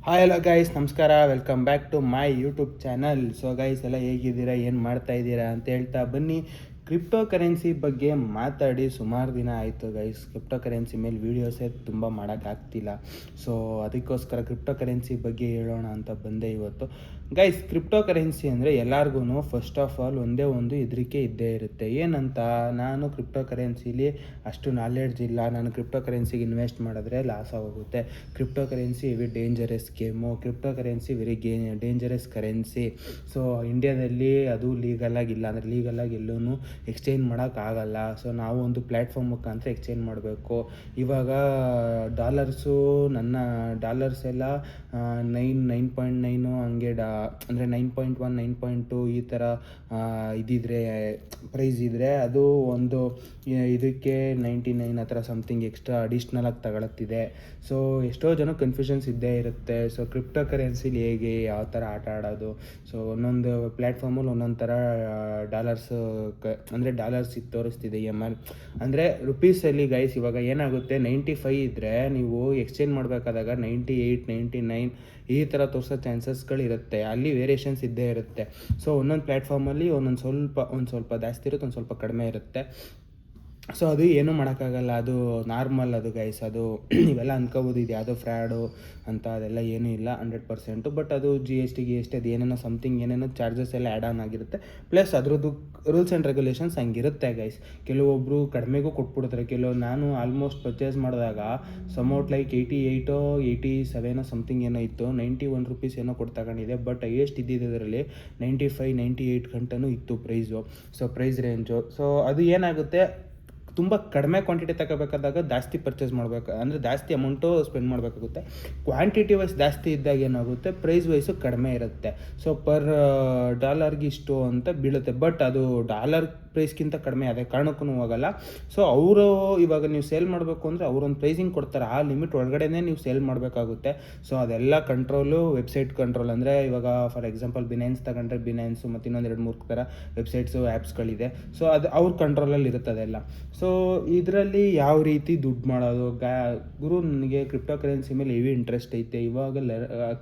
Hi hello guys, ನಮಸ್ಕಾರ. Welcome back to my YouTube channel. So guys ಎಲ್ಲ ಹೇಗಿದ್ದೀರಾ, ಏನು ಮಾಡ್ತಾ ಇದ್ದೀರಾ ಅಂತ ಹೇಳ್ತಾ ಬನ್ನಿ. ಕ್ರಿಪ್ಟೋ ಕರೆನ್ಸಿ ಬಗ್ಗೆ ಮಾತಾಡಿ ಸುಮಾರು ದಿನ ಆಯಿತು ಗೈಸ್. ಕ್ರಿಪ್ಟೋ ಕರೆನ್ಸಿ ಮೇಲೆ ವೀಡಿಯೋಸೇ ತುಂಬ ಮಾಡೋಕ್ಕಾಗ್ತಿಲ್ಲ. ಸೊ ಅದಕ್ಕೋಸ್ಕರ ಕ್ರಿಪ್ಟೋ ಕರೆನ್ಸಿ ಬಗ್ಗೆ ಹೇಳೋಣ ಅಂತ ಬಂದೆ ಇವತ್ತು. ಗೈಸ್, ಕ್ರಿಪ್ಟೋ ಕರೆನ್ಸಿ ಅಂದರೆ ಎಲ್ಲರಿಗೂ ಫಸ್ಟ್ ಆಫ್ ಆಲ್ ಒಂದೇ ಒಂದು ಹೆದರಿಕೆ ಇದ್ದೇ ಇರುತ್ತೆ. ಏನಂತ, ನಾನು ಕ್ರಿಪ್ಟೋ ಕರೆನ್ಸಿಲಿ ಅಷ್ಟು ನಾಲೆಡ್ಜ್ ಇಲ್ಲ, ನಾನು ಕ್ರಿಪ್ಟೋ ಕರೆನ್ಸಿಗೆ ಇನ್ವೆಸ್ಟ್ ಮಾಡಿದ್ರೆ ಲಾಸ್ ಆಗೋಗುತ್ತೆ, crypto currency heavy dangerous game, crypto currency very dangerous currency. So ಇಂಡಿಯಾದಲ್ಲಿ ಅದು ಲೀಗಲಾಗಿಲ್ಲ, ಅಂದರೆ ಲೀಗಲಾಗಿ ಎಲ್ಲೂ ಎಕ್ಸ್ಚೇಂಜ್ ಮಾಡೋಕ್ಕಾಗಲ್ಲ. ಸೊ ನಾವು ಒಂದು ಪ್ಲ್ಯಾಟ್ಫಾರ್ಮ್ ಮುಖಾಂತರ ಎಕ್ಸ್ಚೇಂಜ್ ಮಾಡಬೇಕು. ಇವಾಗ ಡಾಲರ್ಸು, ನನ್ನ ಡಾಲರ್ಸ್ ಎಲ್ಲ 9.9 ಹಂಗೆ ಅಂದರೆ 9.1 9.2 ಈ ಥರ ಇದಿದ್ರೆ ಪ್ರೈಸ್ ಇದ್ದರೆ, ಅದು ಒಂದು ಇದಕ್ಕೆ 99 ಆ ಥರ ಸಮಥಿಂಗ್ ಎಕ್ಸ್ಟ್ರಾ ಅಡಿಷ್ನಲ್ ಆಗಿ ತಗೊಳತ್ತಿದೆ. ಸೊ ಎಷ್ಟೋ ಜನ ಕನ್ಫ್ಯೂಷನ್ಸ್ ಇದ್ದೇ ಇರುತ್ತೆ. ಸೊ ಕ್ರಿಪ್ಟೋ ಕರೆನ್ಸಿಲಿ ಹೇಗೆ, ಯಾವ ಥರ ಆಟ ಆಡೋದು. ಸೊ ಒಂದೊಂದು ಪ್ಲ್ಯಾಟ್ಫಾರ್ಮಲ್ಲಿ ಒಂದೊಂದು ಥರ ಡಾಲರ್ಸ್ ಅಂದರೆ ಡಾಲರ್ಸ್ ತೋರಿಸ್ತಿದೆ. ಅಂದರೆ ರುಪೀಸಲ್ಲಿ ಗೈಸ್ ಇವಾಗ ಏನಾಗುತ್ತೆ, 95 ಇದ್ದರೆ ನೀವು ಎಕ್ಸ್ಚೇಂಜ್ ಮಾಡಬೇಕಾದಾಗ 98 99 ಈ ಥರ ತೋರಿಸೋ ಚಾನ್ಸಸ್ಗಳಿರುತ್ತೆ. ಅಲ್ಲಿ ವೇರಿಯೇಷನ್ಸ್ ಇದ್ದೇ ಇರುತ್ತೆ. ಸೊ ಒಂದೊಂದು ಪ್ಲ್ಯಾಟ್ಫಾರ್ಮಲ್ಲಿ ಒಂದು ಸ್ವಲ್ಪ ಜಾಸ್ತಿ ಇರುತ್ತೆ, ಒಂದು ಸ್ವಲ್ಪ ಕಡಿಮೆ ಇರುತ್ತೆ. ಸೊ ಅದು ಏನೂ ಮಾಡೋಕ್ಕಾಗಲ್ಲ, ಅದು ನಾರ್ಮಲ್ ಅದು ಗೈಸ್. ಅದು ಇವೆಲ್ಲ ಅಂದ್ಕೋಬೋದು ಇದು ಯಾವುದೋ ಫ್ರಾಡು ಅಂತ, ಅದೆಲ್ಲ ಏನೂ ಇಲ್ಲ 100%. ಬಟ್ ಅದು ಜಿ ಎಸ್ ಟಿ ಅದು ಏನೇನೋ ಸಮಥಿಂಗ್ ಏನೇನೋ ಚಾರ್ಜಸ್ ಎಲ್ಲ ಆ್ಯಡ್ ಆನ್ ಆಗಿರುತ್ತೆ. ಪ್ಲಸ್ ಅದ್ರದ್ದು ರೂಲ್ಸ್ ಆ್ಯಂಡ್ ರೆಗ್ಯುಲೇಷನ್ಸ್ ಹಂಗಿರುತ್ತೆ ಗೈಸ್. ಕೆಲವೊಬ್ಬರು ಕಡಿಮೆಗೂ ಕೊಟ್ಬಿಡ್ತಾರೆ. ನಾನು ಆಲ್ಮೋಸ್ಟ್ ಪರ್ಚೇಸ್ ಮಾಡಿದಾಗ ಸಮೌಟ್ ಲೈಕ್ 88 87 ಸಮಥಿಂಗ್ ಏನೋ ಇತ್ತು, 91 ರುಪೀಸ್ ಏನೋ ಕೊಟ್ಟು ತಗೊಂಡಿದೆ. ಬಟ್ ಹೈಯೆಸ್ಟ್ ಇದ್ದಿದ್ದರಲ್ಲಿ 95 98 ಗಂಟನೂ ಇತ್ತು price. So price range. So ಅದು ಏನಾಗುತ್ತೆ, ತುಂಬ ಕಡಿಮೆ ಕ್ವಾಂಟಿಟಿ ತಗೋಬೇಕಾದಾಗ ಜಾಸ್ತಿ ಪರ್ಚೇಸ್ ಮಾಡಬೇಕು, ಅಂದರೆ ಜಾಸ್ತಿ ಅಮೌಂಟು ಸ್ಪೆಂಡ್ ಮಾಡಬೇಕಾಗುತ್ತೆ. ಕ್ವಾಂಟಿಟಿ ವೈಸ್ ಜಾಸ್ತಿ ಇದ್ದಾಗ ಏನಾಗುತ್ತೆ, ಪ್ರೈಸ್ ವೈಸು ಕಡಿಮೆ ಇರುತ್ತೆ. ಸೊ ಪರ್ ಡಾಲರ್ಗೆ ಇಷ್ಟು ಅಂತ ಬೀಳುತ್ತೆ. ಬಟ್ ಅದು ಡಾಲರ್ ಪ್ರೈಸ್ಗಿಂತ ಕಡಿಮೆ ಅದೇ ಕಾರಣಕ್ಕೂ ಹೋಗಲ್ಲ. ಸೊ ಅವರು ಇವಾಗ ನೀವು ಸೇಲ್ ಮಾಡಬೇಕು ಅಂದರೆ ಅವರೊಂದು ಪ್ರೈಸಿಂಗ್ ಕೊಡ್ತಾರೆ, ಆ ಲಿಮಿಟ್ ಒಳಗಡೆನೇ ನೀವು ಸೇಲ್ ಮಾಡಬೇಕಾಗುತ್ತೆ. ಸೊ ಅದೆಲ್ಲ ಕಂಟ್ರೋಲು ವೆಬ್ಸೈಟ್ ಕಂಟ್ರೋಲ್. ಅಂದರೆ ಇವಾಗ ಫಾರ್ ಎಕ್ಸಾಂಪಲ್ ಬಿನೈನ್ಸ್ ತಗೊಂಡ್ರೆ ಬಿನೈನ್ಸು ಮತ್ತು ಇನ್ನೊಂದು 2-3 ಥರ ವೆಬ್ಸೈಟ್ಸು ಆ್ಯಪ್ಸ್ಗಳಿದೆ. ಸೊ ಅದು ಅವ್ರ ಕಂಟ್ರೋಲಲ್ಲಿ ಇರುತ್ತೆ ಅದೆಲ್ಲ. ಸೊ ಇದರಲ್ಲಿ ಯಾವ ರೀತಿ ದುಡ್ಡು ಮಾಡೋದು ಗುರು, ನನಗೆ ಕ್ರಿಪ್ಟೋ ಕರೆನ್ಸಿ ಮೇಲೆ ಹೆವಿ ಇಂಟ್ರೆಸ್ಟ್ ಐತೆ, ಇವಾಗ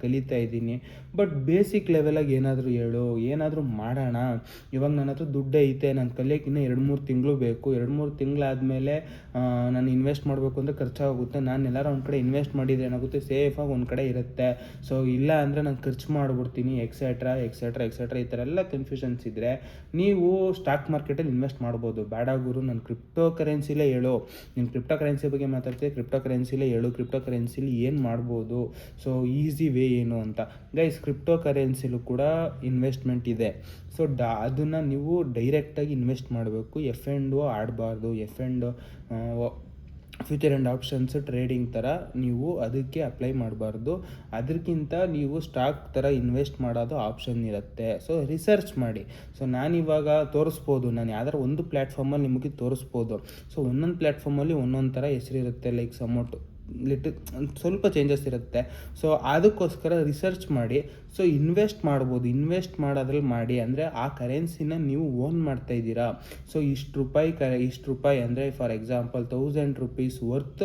ಕಲಿತಾ ಇದ್ದೀನಿ. ಬಟ್ ಬೇಸಿಕ್ ಲೆವೆಲಾಗಿ ಏನಾದರೂ ಹೇಳು, ಏನಾದರೂ ಮಾಡೋಣ. ಇವಾಗ ನನ್ನ ಹತ್ರ ದುಡ್ಡು ಐತೆ, ನಾನು ಕಲಿಯೋಕೆ ಇನ್ನೂ 2-3 ತಿಂಗಳು ಬೇಕು. 2-3 ತಿಂಗಳಾದಮೇಲೆ ನಾನು ಇನ್ವೆಸ್ಟ್ ಮಾಡಬೇಕು ಅಂದರೆ ಖರ್ಚಾಗುತ್ತೆ. ನಾನು ಎಲ್ಲರೂ ಒಂದು ಕಡೆ ಇನ್ವೆಸ್ಟ್ ಮಾಡಿದರೆ ಏನಾಗುತ್ತೆ, ಸೇಫಾಗಿ ಒಂದು ಕಡೆ ಇರುತ್ತೆ. ಸೊ ಇಲ್ಲ ಅಂದರೆ ನಾನು ಖರ್ಚು ಮಾಡಿಬಿಡ್ತೀನಿ, ಎಕ್ಸೆಟ್ರಾ ಈ ಥರ ಎಲ್ಲ ಕನ್ಫ್ಯೂಷನ್ಸ್ ಇದ್ದರೆ ನೀವು ಸ್ಟಾಕ್ ಮಾರ್ಕೆಟಲ್ಲಿ ಇನ್ವೆಸ್ಟ್ ಮಾಡ್ಬೋದು. ಬೇಡ ಗುರು, ನಾನು ಕ್ರಿಪ್ಟೋ ಕರೆನ್ಸಿಲೇ ಹೇಳು, ನೀನು ಕ್ರಿಪ್ಟೋ ಕರೆನ್ಸಿ ಬಗ್ಗೆ ಮಾತಾಡ್ತೀವಿ, ಕ್ರಿಪ್ಟೋ ಕರೆನ್ಸಿಲೇ ಹೇಳು, ಕ್ರಿಪ್ಟೋ ಕರೆನ್ಸಿಲಿ ಏನು ಮಾಡ್ಬೋದು, ಸೊ ಈಸಿ ವೇ ಏನು ಅಂತ. ಗೈಸ್, ಕ್ರಿಪ್ಟೋ ಕರೆನ್ಸಿಲೂ ಕೂಡ ಇನ್ವೆಸ್ಟ್ಮೆಂಟ್ ಇದೆ. ಸೊ ಅದನ್ನು ನೀವು ಡೈರೆಕ್ಟಾಗಿ ಇನ್ವೆಸ್ಟ್ ಮಾಡಬೇಕು. ಎಫ್ ಆ್ಯಂಡ್ ಓ ಆಡಬಾರ್ದು. F and future and options trading ಥರ ನೀವು ಅದಕ್ಕೆ ಅಪ್ಲೈ ಮಾಡಬಾರ್ದು. ಅದಕ್ಕಿಂತ ನೀವು ಸ್ಟಾಕ್ ಥರ ಇನ್ವೆಸ್ಟ್ ಮಾಡೋದು ಆಪ್ಷನ್ ಇರುತ್ತೆ. ಸೊ ರಿಸರ್ಚ್ ಮಾಡಿ. ಸೊ ನಾನಿವಾಗ ತೋರಿಸ್ಬೋದು, ನಾನು ಯಾವ್ದಾರು ಒಂದು ಪ್ಲ್ಯಾಟ್ಫಾರ್ಮಲ್ಲಿ ನಿಮಗೆ ತೋರಿಸ್ಬೋದು. ಸೊ ಒಂದೊಂದು ಪ್ಲ್ಯಾಟ್ಫಾರ್ಮಲ್ಲಿ ಒಂದೊಂದು ಥರ ಹೆಸರಿರುತ್ತೆ, ಲೈಕ್ ಸಮೌಟ್ ಸ್ವಲ್ಪ ಚೇಂಜಸ್ ಇರುತ್ತೆ. ಸೊ ಅದಕ್ಕೋಸ್ಕರ ರಿಸರ್ಚ್ ಮಾಡಿ. ಸೊ ಇನ್ವೆಸ್ಟ್ ಮಾಡ್ಬೋದು. ಇನ್ವೆಸ್ಟ್ ಮಾಡೋದ್ರಲ್ಲಿ ಮಾಡಿ, ಅಂದರೆ ಆ ಕರೆನ್ಸಿನ ನೀವು ಓನ್ ಮಾಡ್ತಾಯಿದ್ದೀರಾ. ಸೊ ಇಷ್ಟು ರೂಪಾಯಿ ಅಂದರೆ for example 1000 rupees worth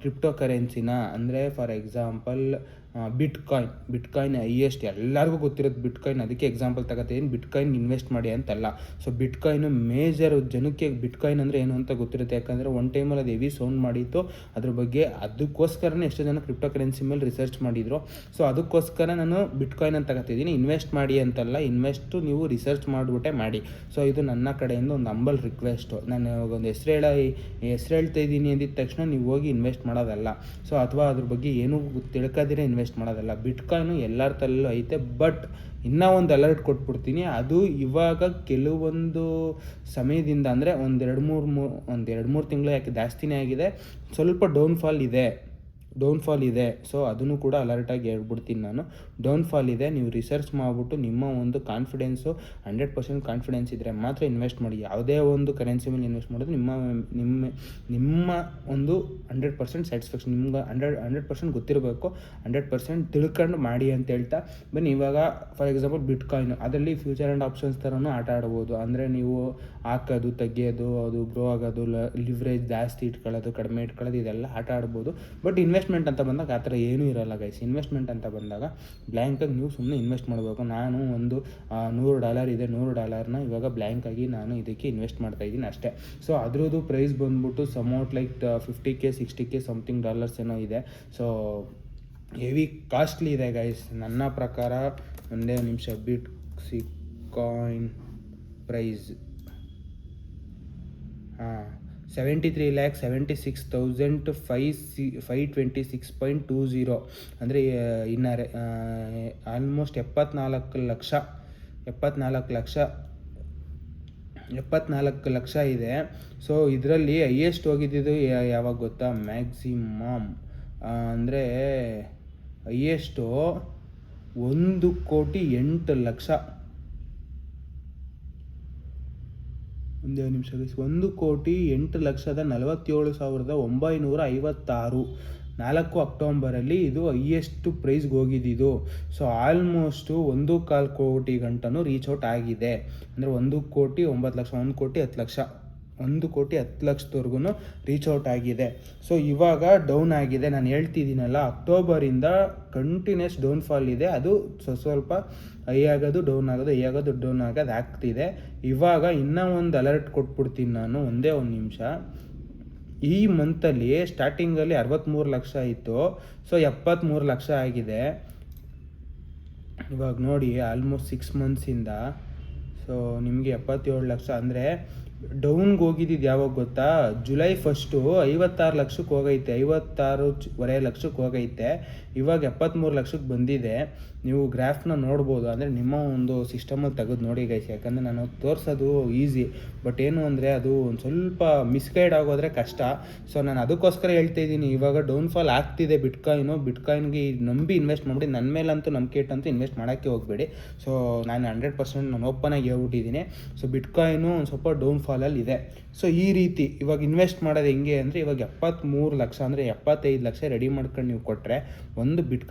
crypto ಕರೆನ್ಸಿನ, ಅಂದರೆ ಫಾರ್ ಎಕ್ಸಾಂಪಲ್ ಬಿಟ್ಕಾಯಿನ್ ಹೈಯೆಸ್ಟ್, ಎಲ್ಲರಿಗೂ ಗೊತ್ತಿರೋದು ಬಿಟ್ಕಾಯಿನ್. ಅದಕ್ಕೆ ಎಕ್ಸಾಂಪಲ್ ತಗೋತೀನಿ, ಬಿಟ್ಕಾಯಿನ್ ಇನ್ವೆಸ್ಟ್ ಮಾಡಿ ಅಂತಲ್ಲ. ಸೊ ಬಿಟ್ಕಾಯಿನ್ ಮೇಜರ್ ಜನಕ್ಕೆ ಬಿಟ್ಕಾಯಿನ್ ಅಂದರೆ ಏನು ಅಂತ ಗೊತ್ತಿರುತ್ತೆ. ಯಾಕಂದರೆ ಒನ್ ಟೈಮಲ್ಲಿ ಅದು ಹೆವಿ ಸೌಂಡ್ ಮಾಡಿತ್ತು ಅದ್ರ ಬಗ್ಗೆ. ಅದಕ್ಕೋಸ್ಕರನೇ ಎಷ್ಟೋ ಜನ ಕ್ರಿಪ್ಟೋ ಕರೆನ್ಸಿ ಮೇಲೆ ರಿಸರ್ಚ್ ಮಾಡಿದರು. ಸೊ ಅದಕ್ಕೋಸ್ಕರ ನಾನು ಬಿಟ್ಕಾಯಿನ್ ಅಂತ ತಗೋತಿದ್ದೀನಿ. ಇನ್ವೆಸ್ಟ್ ಮಾಡಿ ಅಂತಲ್ಲ, ಇನ್ವೆಸ್ಟು ನೀವು ರಿಸರ್ಚ್ ಮಾಡಿಬಿಟ್ಟೆ ಮಾಡಿ. ಸೊ ಇದು ನನ್ನ ಕಡೆಯಿಂದ ಒಂದು ಹಂಬಲ್ ರಿಕ್ವೆಸ್ಟು. ನಾನು ಒಂದು ಹೆಸರು ಹೇಳ್ತಾ ಇದ್ದೀನಿ ಅಂದಿದ ತಕ್ಷಣ ನೀವು ಹೋಗಿ ಇನ್ವೆಸ್ಟ್ ಮಾಡೋದಲ್ಲ. ಸೊ ಅಥವಾ ಅದ್ರ ಬಗ್ಗೆ ಏನೂ ತಿಳ್ಕೋದಿರ ಇನ್ವೆಸ್ಟ್ ಮಾಡೋದಲ್ಲ. ಬಿಟ್ಕಾಯಿನು ಎಲ್ಲರ ತಲೆಯಲ್ಲೂ ಐತೆ. ಬಟ್ ಇನ್ನೂ ಒಂದು ಅಲರ್ಟ್ ಕೊಟ್ಬಿಡ್ತೀನಿ, ಅದು ಇವಾಗ ಕೆಲವೊಂದು ಸಮಯದಿಂದ, ಅಂದರೆ ಒಂದು 2-3 ತಿಂಗಳು, ಯಾಕೆ ಜಾಸ್ತಿನೇ ಆಗಿದೆ, ಸ್ವಲ್ಪ ಡೌನ್ಫಾಲ್ ಇದೆ. ಸೊ ಅದನ್ನು ಕೂಡ ಅಲರ್ಟಾಗಿ ಹೇಳ್ಬಿಡ್ತೀನಿ ನಾನು. ಡೌನ್ಫಾಲ್ ಇದೆ, ನೀವು ರಿಸರ್ಚ್ ಮಾಡಿಬಿಟ್ಟು ನಿಮ್ಮ ಒಂದು ಕಾನ್ಫಿಡೆನ್ಸು 100% ಕಾನ್ಫಿಡೆನ್ಸ್ ಇದ್ದರೆ ಮಾತ್ರ ಇನ್ವೆಸ್ಟ್ ಮಾಡಿ. ಯಾವುದೇ ಒಂದು ಕರೆನ್ಸಿ ಮೇಲೆ ಇನ್ವೆಸ್ಟ್ ಮಾಡೋದು ನಿಮ್ಮ ಒಂದು 100% ಸ್ಯಾಟಿಸ್ಫ್ಯಾಕ್ಷನ್, ನಿಮ್ಗೆ 100% ಗೊತ್ತಿರಬೇಕು, 100% ತಿಳ್ಕೊಂಡು ಮಾಡಿ ಅಂತ ಹೇಳ್ತಾ ಬನ್ನಿ. ಇವಾಗ ಫಾರ್ ಎಕ್ಸಾಂಪಲ್ ಬಿಟ್ಕಾಯಿನ್, ಅದರಲ್ಲಿ ಫ್ಯೂಚರ್ ಆ್ಯಂಡ್ ಆಪ್ಷನ್ಸ್ ಥರನೂ ಆಟ ಆಡ್ಬೋದು. ಅಂದರೆ ನೀವು ಹಾಕೋದು, ತೆಗೆಯೋದು, ಅದು ಗ್ರೋ ಆಗೋದು, ಲಿವ್ರೇಜ್ ಜಾಸ್ತಿ ಇಟ್ಕೊಳ್ಳೋದು, ಕಡಿಮೆ ಇಟ್ಕೊಳ್ಳೋದು, ಇದೆಲ್ಲ ಆಟ ಆಡ್ಬೋದು. ಬಟ್ ಇನ್ವೆಸ್ಟ್ ಇನ್ವೆಸ್ಟ್ಮೆಂಟ್ ಅಂತ ಬಂದಾಗ ಆ ಥರ ಏನೂ ಇರೋಲ್ಲ ಗೈಸ್. ಇನ್ವೆಸ್ಟ್ಮೆಂಟ್ ಅಂತ ಬಂದಾಗ ಬ್ಲ್ಯಾಂಕಾಗಿ ನೀವು ಸುಮ್ಮನೆ ಇನ್ವೆಸ್ಟ್ ಮಾಡಬೇಕು. ನಾನು ಒಂದು $100 ಇದೆ, $100ನ ಇವಾಗ ಬ್ಲ್ಯಾಂಕಾಗಿ ನಾನು ಇದಕ್ಕೆ ಇನ್ವೆಸ್ಟ್ ಮಾಡ್ತಾಯಿದ್ದೀನಿ ಅಷ್ಟೇ. ಸೊ ಅದ್ರದ್ದು ಪ್ರೈಸ್ ಬಂದ್ಬಿಟ್ಟು ಸಮೌಟ್ like $50K $60K something dollars ಏನೋ ಇದೆ. ಸೊ ಹೆವಿ ಕಾಸ್ಟ್ಲಿ ಇದೆ ಗೈಸ್ ನನ್ನ ಪ್ರಕಾರ. ಒಂದೇ ನಿಮಿಷ, ಬಿಟ್ಕಾಯಿನ್ ಪ್ರೈಸ್ 73,76,526.20 ಅಂದರೆ ಆಲ್ಮೋಸ್ಟ್ 74 ಲಕ್ಷ ಇದೆ. ಸೊ ಇದರಲ್ಲಿ ಹೈಯೆಸ್ಟ್ ಹೋಗಿದ್ದು ಯಾವಾಗ ಗೊತ್ತಾ? ಮ್ಯಾಕ್ಸಿಮಮ್ ಅಂದರೆ ಹೈಯೆಸ್ಟು 1,08,00,000. ಒಂದೇ ನಿಮಿಷ ಗೈಸ್, 1,08,47,956. 4 ಅಕ್ಟೋಬರಲ್ಲಿ ಇದು ಹೈಯೆಸ್ಟ್ ಪ್ರೈಸ್ಗೆ ಹೋಗಿದ್ದು. ಸೊ ಆಲ್ಮೋಸ್ಟು 1.25 ಕೋಟಿ ಗಂಟನೂ ರೀಚ್ ಔಟ್ ಆಗಿದೆ. ಅಂದರೆ 1,09,00,000, 1,10,00,000, 1,10,00,000ವರೆಗೂ ರೀಚ್ ಔಟ್ ಆಗಿದೆ. ಸೊ ಇವಾಗ ಡೌನ್ ಆಗಿದೆ. ನಾನು ಹೇಳ್ತಿದ್ದೀನಲ್ಲ, ಅಕ್ಟೋಬರಿಂದ ಕಂಟಿನ್ಯೂಸ್ ಡೌನ್ಫಾಲ್ ಇದೆ. ಅದು ಸ್ವಲ್ಪ ಹೈ ಆಗೋದು ಡೌನ್ ಆಗೋದು, ಹೈ ಆಗೋದು ಡೌನ್ ಆಗೋದು ಆಗ್ತಿದೆ. ಇವಾಗ ಇನ್ನೂ ಒಂದು ಅಲರ್ಟ್ ಕೊಟ್ಬಿಡ್ತೀನಿ ನಾನು, ಒಂದೇ ಒಂದು ನಿಮಿಷ. ಈ ಮಂತಲ್ಲಿ ಸ್ಟಾರ್ಟಿಂಗಲ್ಲಿ 63 ಲಕ್ಷ ಇತ್ತು. ಸೊ 73 ಲಕ್ಷ ಆಗಿದೆ ಇವಾಗ ನೋಡಿ, ಆಲ್ಮೋಸ್ಟ್ 6 ಮಂತ್ಸಿಂದ. ಸೊ ನಿಮಗೆ 77 ಲಕ್ಷ ಅಂದರೆ ಡೌನ್ಗೆ ಹೋಗಿದ್ದು ಯಾವಾಗ ಗೊತ್ತಾ? ಜುಲೈ 1 56 ಲಕ್ಷಕ್ಕೆ ಹೋಗೈತೆ, 56.25 ಲಕ್ಷಕ್ಕೆ ಹೋಗೈತೆ. ಇವಾಗ 73 ಲಕ್ಷಕ್ಕೆ ಬಂದಿದೆ. ನೀವು ಗ್ರಾಫ್ನ ನೋಡ್ಬೋದು. ಅಂದರೆ ನಿಮ್ಮ ಒಂದು ಸಿಸ್ಟಮಲ್ಲಿ ತೆಗೆದು ನೋಡಿ ಗೈಸ್, ಯಾಕಂದರೆ ನಾನು ತೋರಿಸೋದು ಈಸಿ, ಬಟ್ ಏನು ಅಂದರೆ ಅದು ಒಂದು ಸ್ವಲ್ಪ ಮಿಸ್ಗೈಡ್ ಆಗೋದ್ರೆ ಕಷ್ಟ. ಸೊ ನಾನು ಅದಕ್ಕೋಸ್ಕರ ಹೇಳ್ತಾ ಇದ್ದೀನಿ, ಇವಾಗ ಡೌನ್ಫಾಲ್ ಆಗ್ತಿದೆ ಬಿಟ್ಕಾಯಿನ್ಗೆ ನಂಬಿ ಇನ್ವೆಸ್ಟ್ ಮಾಡಿಬಿಡಿ. ನನ್ನ ಮೇಲಂತೂ ನಂಬಿಕೆ ಇಟ್ಟಂತೂ ಇನ್ವೆಸ್ಟ್ ಮಾಡೋಕ್ಕೆ ಹೋಗಬೇಡಿ. ಸೊ ನಾನು 100% ನಾನು ಓಪನಾಗಿ ಹೇಳ್ಬಿಟ್ಟಿದ್ದೀನಿ. ಸೊ ಬಿಟ್ಕಾಯಿನು ಒಂದು ಸ್ವಲ್ಪ ಡೌನ್ಫಾಲಲ್ಲಿ ಇದೆ. ಸೊ ಈ ರೀತಿ ಇವಾಗ ಇನ್ವೆಸ್ಟ್ ಮಾಡೋದು ಹೆಂಗೆ ಅಂದರೆ, ಇವಾಗ 73 ಲಕ್ಷ ಅಂದರೆ 75 ಲಕ್ಷ ರೆಡಿ ಮಾಡ್ಕೊಂಡು ನೀವು ಕೊಟ್ಟರೆ ಒಂದು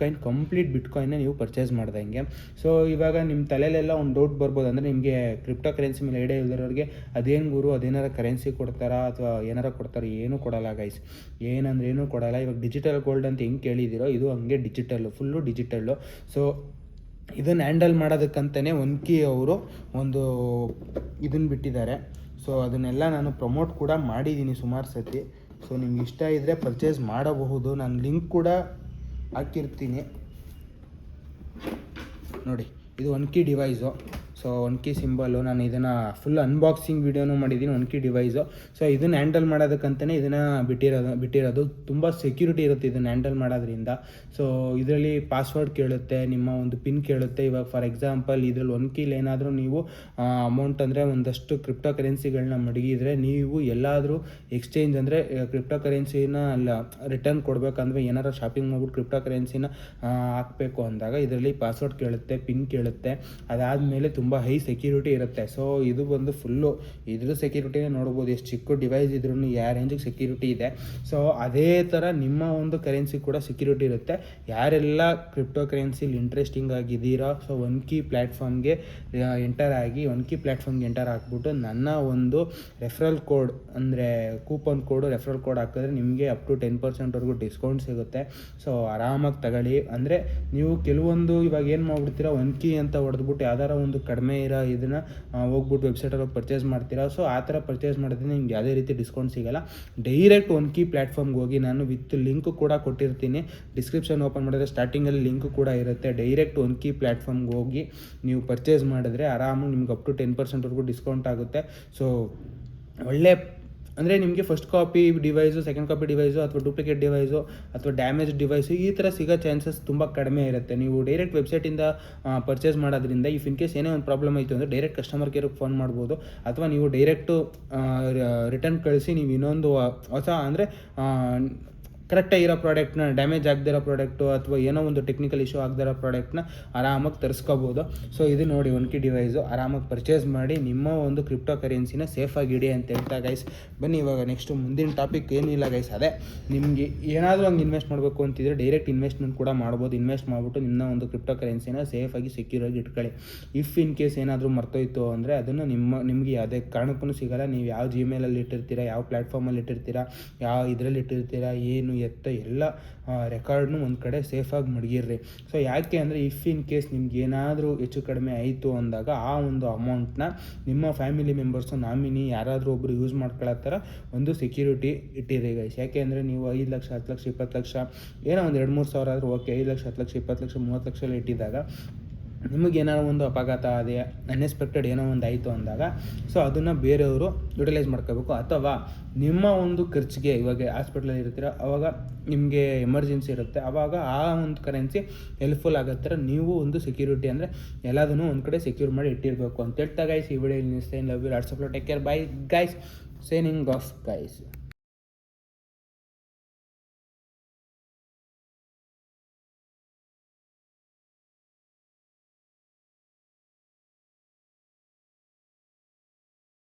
ಕಂಪ್ಲೀಟ್ ಬಿಟ್ಕಾಯಿನ್ನ ನೀವು ಪರ್ಚೇಸ್ ಮಾಡ್ದಂಗೆ. ಸೊ ಇವಾಗ ನಿಮ್ಮ ತಲೆಯಲ್ಲೆಲ್ಲ ಒಂದು ಡೌಟ್ ಬರ್ಬೋದು. ಅಂದರೆ ನಿಮಗೆ ಕ್ರಿಪ್ಟೋ ಕರೆನ್ಸಿ ಮೇಲೆ ಐಡಿಯಾ ಇಲ್ದಿರೋರಿಗೆ ಅದೇನು ಗುರು, ಅದೇನಾರ ಕರೆನ್ಸಿ ಕೊಡ್ತಾರಾ ಅಥವಾ ಏನಾರ ಕೊಡ್ತಾರೆ? ಏನೂ ಕೊಡಲ್ಲ ಗೈಸ್. ಏನಂದ್ರೆ ಏನೂ ಕೊಡಲ್ಲ. ಇವಾಗ ಡಿಜಿಟಲ್ ಗೋಲ್ಡ್ ಅಂತ ಹೆಂಗೆ ಕೇಳಿದ್ದೀರೋ ಇದು ಹಂಗೆ ಫುಲ್ಲು ಡಿಜಿಟಲ್ಲು. ಸೊ ಇದನ್ನು ಹ್ಯಾಂಡಲ್ ಮಾಡೋದಕ್ಕಂತಲೇ ಒನ್ಕಿ ಅವರು ಒಂದು ಇದನ್ನು ಬಿಟ್ಟಿದ್ದಾರೆ. ಸೊ ಅದನ್ನೆಲ್ಲ ನಾನು ಪ್ರಮೋಟ್ ಕೂಡ ಮಾಡಿದ್ದೀನಿ ಸುಮಾರು ಸತಿ. ಸೊ ನಿಮ್ಗೆ ಇಷ್ಟ ಇದ್ದರೆ ಪರ್ಚೇಸ್ ಮಾಡಬಹುದು. ನಾನು ಲಿಂಕ್ ಕೂಡ ಹಾಕಿರ್ತೀನಿ ನೋಡಿ. ಇದು ಒನ್ಕಿ ಡಿವೈಸು. ಸೊ ಒನ್ಕಿ ಸಿಂಬಲ್ಲು. ನಾನು ಇದನ್ನು ಫುಲ್ ಅನ್ಬಾಕ್ಸಿಂಗ್ ವೀಡಿಯೋನೂ ಮಾಡಿದ್ದೀನಿ ಒನ್ಕಿ ಡಿವೈಸು. ಸೊ ಇದನ್ನು ಹ್ಯಾಂಡಲ್ ಮಾಡೋದಕ್ಕಂತಲೇ ಇದನ್ನು ಬಿಟ್ಟಿರೋದು. ತುಂಬ ಸೆಕ್ಯೂರಿಟಿ ಇರುತ್ತೆ ಇದನ್ನು ಹ್ಯಾಂಡಲ್ ಮಾಡೋದ್ರಿಂದ. ಸೊ ಇದರಲ್ಲಿ ಪಾಸ್ವರ್ಡ್ ಕೇಳುತ್ತೆ, ನಿಮ್ಮ ಒಂದು ಪಿನ್ ಕೇಳುತ್ತೆ. ಇವಾಗ ಫಾರ್ ಎಕ್ಸಾಂಪಲ್ ಇದರಲ್ಲಿ ಒನ್ಕಿಲಿ ಏನಾದರೂ ನೀವು ಅಮೌಂಟ್ ಅಂದರೆ ಒಂದಷ್ಟು ಕ್ರಿಪ್ಟೋ ಕರೆನ್ಸಿಗಳನ್ನ ಮಡಗಿದರೆ, ನೀವು ಎಲ್ಲಾದರೂ ಎಕ್ಸ್ಚೇಂಜ್ ಅಂದರೆ ಕ್ರಿಪ್ಟೋ ಕರೆನ್ಸಿನ ರಿಟರ್ನ್ ಕೊಡಬೇಕಂದ್ರೆ, ಏನಾರು ಶಾಪಿಂಗ್ ಮಾಡ್ಬಿಟ್ಟು ಕ್ರಿಪ್ಟೋ ಕರೆನ್ಸಿನ ಹಾಕಬೇಕು ಅಂದಾಗ ಇದರಲ್ಲಿ ಪಾಸ್ವರ್ಡ್ ಕೇಳುತ್ತೆ, ಪಿನ್ ಕೇಳುತ್ತೆ. ಅದಾದಮೇಲೆ ತುಂಬ ಹೈ ಸೆಕ್ಯೂರಿಟಿ ಇರುತ್ತೆ. ಸೊ ಇದು ಬಂದು ಫುಲ್ಲು ಇದ್ರ ಸೆಕ್ಯೂರಿಟಿನೇ ನೋಡ್ಬೋದು. ಎಷ್ಟು ಚಿಕ್ಕ ಡಿವೈಸ್ ಇದ್ರೂ ಯಾವ ರೇಂಜಿಗೆ ಸೆಕ್ಯೂರಿಟಿ ಇದೆ. ಸೊ ಅದೇ ಥರ ನಿಮ್ಮ ಒಂದು ಕರೆನ್ಸಿ ಕೂಡ ಸೆಕ್ಯೂರಿಟಿ ಇರುತ್ತೆ. ಯಾರೆಲ್ಲ ಕ್ರಿಪ್ಟೋ ಕರೆನ್ಸಿಲಿ ಇಂಟ್ರೆಸ್ಟಿಂಗ್ ಆಗಿದ್ದೀರಾ, ಸೊ ಒನ್ಕಿ ಪ್ಲ್ಯಾಟ್ಫಾರ್ಮ್ಗೆ ಎಂಟರ್ ಆಗಿಬಿಟ್ಟು ನನ್ನ ಒಂದು ರೆಫರಲ್ ಕೋಡ್ ಅಂದರೆ ಕೂಪನ್ ಕೋಡು ರೆಫರಲ್ ಕೋಡ್ ಹಾಕಿದ್ರೆ ನಿಮಗೆ ಅಪ್ ಟು 10%ವರೆಗೂ ಡಿಸ್ಕೌಂಟ್ ಸಿಗುತ್ತೆ. ಸೊ ಆರಾಮಾಗಿ ತಗೊಳ್ಳಿ. ಅಂದರೆ ನೀವು ಕೆಲವೊಂದು ಇವಾಗ ಏನು ಮಾಡ್ಬಿಡ್ತೀರಾ, ಒನ್ಕಿ ಅಂತ ಹೊಡೆದ್ಬಿಟ್ಟು ಯಾವ್ದಾರ ಒಂದು ಕಡಿಮೆ ಇರೋ ಇದನ್ನು ಹೋಗ್ಬಿಟ್ಟು ವೆಬ್ಸೈಟಲ್ಲಿ ಪರ್ಚೇಸ್ ಮಾಡ್ತೀರಾ. ಸೊ ಆ ಥರ ಪರ್ಚೇಸ್ ಮಾಡೋದ್ರಿಂದ ನಿಮ್ಗೆ ಯಾವುದೇ ರೀತಿ ಡಿಸ್ಕೌಂಟ್ ಸಿಗೋಲ್ಲ. ಡೈರೆಕ್ಟ್ ಒನ್ಕಿ ಪ್ಲ್ಯಾಟ್ಫಾರ್ಮ್ಗೆ ಹೋಗಿ, ನಾನು ವಿತ್ ಲಿಂಕ್ ಕೂಡ ಕೊಟ್ಟಿರ್ತೀನಿ ಡಿಸ್ಕ್ರಿಪ್ಷನ್ ಓಪನ್ ಮಾಡಿದ್ರೆ ಸ್ಟಾರ್ಟಿಂಗಲ್ಲಿ ಲಿಂಕ್ ಕೂಡ ಇರುತ್ತೆ. ಡೈರೆಕ್ಟ್ ಒನ್ಕಿ ಪ್ಲ್ಯಾಟ್ಫಾರ್ಮ್ಗೆ ಹೋಗಿ ನೀವು ಪರ್ಚೇಸ್ ಮಾಡಿದ್ರೆ ಆರಾಮಾಗಿ ನಿಮ್ಗೆ ಅಪ್ ಟು 10%ವರೆಗೂ ಡಿಸ್ಕೌಂಟ್ ಆಗುತ್ತೆ. ಸೊ ಒಳ್ಳೆ ಅಂದರೆ ನಿಮಗೆ first copy device, second copy device ಅಥವಾ ಡೂಪ್ಲಿಕೇಟ್ ಡಿವೈಸು ಅಥವಾ ಡ್ಯಾಮೇಜ್ ಡಿವೈಸು ಈ ಥರ ಸಿಗೋ ಚಾನ್ಸಸ್ ತುಂಬ ಕಡಿಮೆ ಇರುತ್ತೆ. ನೀವು ಡೈರೆಕ್ಟ್ ವೆಬ್ಸೈಟಿಂದ ಪರ್ಚೇಸ್ ಮಾಡೋದ್ರಿಂದ ಇಫ್ ಇನ್ ಕೇಸ್ ಏನೇ ಒಂದು ಪ್ರಾಬ್ಲಮ್ ಆಯಿತು ಅಂದರೆ ಡೈರೆಕ್ಟ್ ಕಸ್ಟಮರ್ ಕೇರಿಗೆ ಫೋನ್ ಮಾಡ್ಬೋದು. ಅಥವಾ ನೀವು ಡೈರೆಕ್ಟು ರಿಟರ್ನ್ ಕಳಿಸಿ ನೀವು ಇನ್ನೊಂದು ಹೊಸ ಅಂದರೆ ಕರೆಕ್ಟಾಗಿ ಇರೋ ಪ್ರಾಡಕ್ಟ್ನ, ಡ್ಯಾಮೇಜ್ ಆಗದಿರೋ ಪ್ರಾಡಕ್ಟು ಅಥವಾ ಏನೋ ಒಂದು ಟೆಕ್ನಿಕಲ್ ಇಶ್ಯೂ ಆಗದಿರೋ ಪ್ರಾಡಕ್ಟ್ನ ಆರಾಮಾಗಿ ತರಿಸ್ಕೋಬೋದು. ಸೊ ಇದು ನೋಡಿ ಒನ್ಕಿ ಡಿವೈಸು. ಆರಾಮಾಗಿ ಪರ್ಚೇಸ್ ಮಾಡಿ ನಿಮ್ಮ ಒಂದು ಕ್ರಿಪ್ಟೋ ಕರೆನ್ಸಿನ ಸೇಫಾಗಿ ಇಡಿ ಅಂತ ಹೇಳ್ತಾ ಗೈಸ್. ಬನ್ನಿ ಇವಾಗ ನೆಕ್ಸ್ಟು ಮುಂದಿನ ಟಾಪಿಕ್ ಏನಿಲ್ಲ ಗೈಸ್, ಅದೇ ನಿಮಗೆ ಏನಾದರೂ ಹಂಗೆ ಇನ್ವೆಸ್ಟ್ ಮಾಡಬೇಕು ಅಂತಿದ್ರೆ ಡೈರೆಕ್ಟ್ ಇನ್ವೆಸ್ಟ್ಮೆಂಟ್ ಕೂಡ ಮಾಡ್ಬೋದು. ಇನ್ವೆಸ್ಟ್ ಮಾಡಿಬಿಟ್ಟು ನಿಮ್ಮ ಒಂದು ಕ್ರಿಪ್ಟೋ ಕರೆನ್ಸಿನ ಸೇಫಾಗಿ ಸೆಕ್ಯೂರಾಗಿ ಇಟ್ಕೊಳ್ಳಿ. ಇಫ್ ಇನ್ ಕೇಸ್ ಏನಾದರೂ ಮರ್ತೋಯ್ತು ಅಂದರೆ ಅದನ್ನು ನಿಮಗೆ ಯಾವುದೇ ಕಾರಣಕ್ಕೂ ಸಿಗೋಲ್ಲ. ನೀವು ಯಾವ ಜಿಮೇಲಲ್ಲಿ ಇಟ್ಟಿರ್ತೀರಾ, ಯಾವ ಪ್ಲ್ಯಾಟ್ಫಾರ್ಮಲ್ಲಿ ಇಟ್ಟಿರ್ತೀರಾ, ಯಾವ ಇದರಲ್ಲಿ ಇಟ್ಟಿರ್ತೀರಾ, ಏನು ಏನು ಎತ್ತ ಎಲ್ಲ ರೆಕಾರ್ಡ್ನು ಒಂದು ಕಡೆ ಸೇಫಾಗಿ ಮಡಗಿರ್ರಿ. ಸೊ ಯಾಕೆ ಅಂದರೆ ಇಫ್ ಇನ್ ಕೇಸ್ ನಿಮ್ಗೆ ಏನಾದರೂ ಹೆಚ್ಚು ಕಡಿಮೆ ಆಯಿತು ಅಂದಾಗ ಆ ಒಂದು ಅಮೌಂಟ್ನ ನಿಮ್ಮ ಫ್ಯಾಮಿಲಿ ಮೆಂಬರ್ಸು ನಾಮಿನಿ ಯಾರಾದರೂ ಒಬ್ಬರು ಯೂಸ್ ಮಾಡ್ಕೊಳ್ಳೋ ಥರ ಒಂದು ಸೆಕ್ಯೂರಿಟಿ ಇಟ್ಟಿರಿ ಗೈಸ್. ಯಾಕೆ ಅಂದರೆ ನೀವು 5 ಲಕ್ಷ 10 ಲಕ್ಷ 20 ಲಕ್ಷ ಏನೋ ಒಂದು 2-3 ಸಾವಿರ ಆದರೂ ಓಕೆ, 5 ಲಕ್ಷ 10 ಲಕ್ಷ 20 ಲಕ್ಷ 30 ಲಕ್ಷ ಎಲ್ಲ ಇಟ್ಟಿದ್ದಾಗ ನಿಮಗೇನಾರು ಒಂದು ಅಪಘಾತ ಅದೇ ಅನ್ಎಕ್ಸ್ಪೆಕ್ಟೆಡ್ ಏನೋ ಒಂದು ಆಯಿತು ಅಂದಾಗ ಸೊ ಅದನ್ನು ಬೇರೆಯವರು ಯುಟಿಲೈಸ್ ಮಾಡ್ಕೋಬೇಕು. ಅಥವಾ ನಿಮ್ಮ ಒಂದು ಖರ್ಚಿಗೆ ಇವಾಗ ಹಾಸ್ಪಿಟ್ಲಲ್ಲಿ ಇರ್ತೀರ, ಆವಾಗ ನಿಮಗೆ ಎಮರ್ಜೆನ್ಸಿ ಇರುತ್ತೆ, ಆವಾಗ ಆ ಒಂದು ಕರೆನ್ಸಿ ಹೆಲ್ಪ್ಫುಲ್ ಆಗೋ ಥರ ನೀವು ಒಂದು ಸೆಕ್ಯೂರಿಟಿ ಅಂದರೆ ಎಲ್ಲದನ್ನೂ ಒಂದು ಕಡೆ ಸೆಕ್ಯೂರ್ ಮಾಡಿ ಇಟ್ಟಿರಬೇಕು ಅಂತ ಹೇಳ್ತಾ ಗೈಸ್ ಈ ವಿಡಿಯೋ ನಿಲ್ಲಿಸ್ತಾ. Love you, lots of love, take care, bye guys, signing off guys.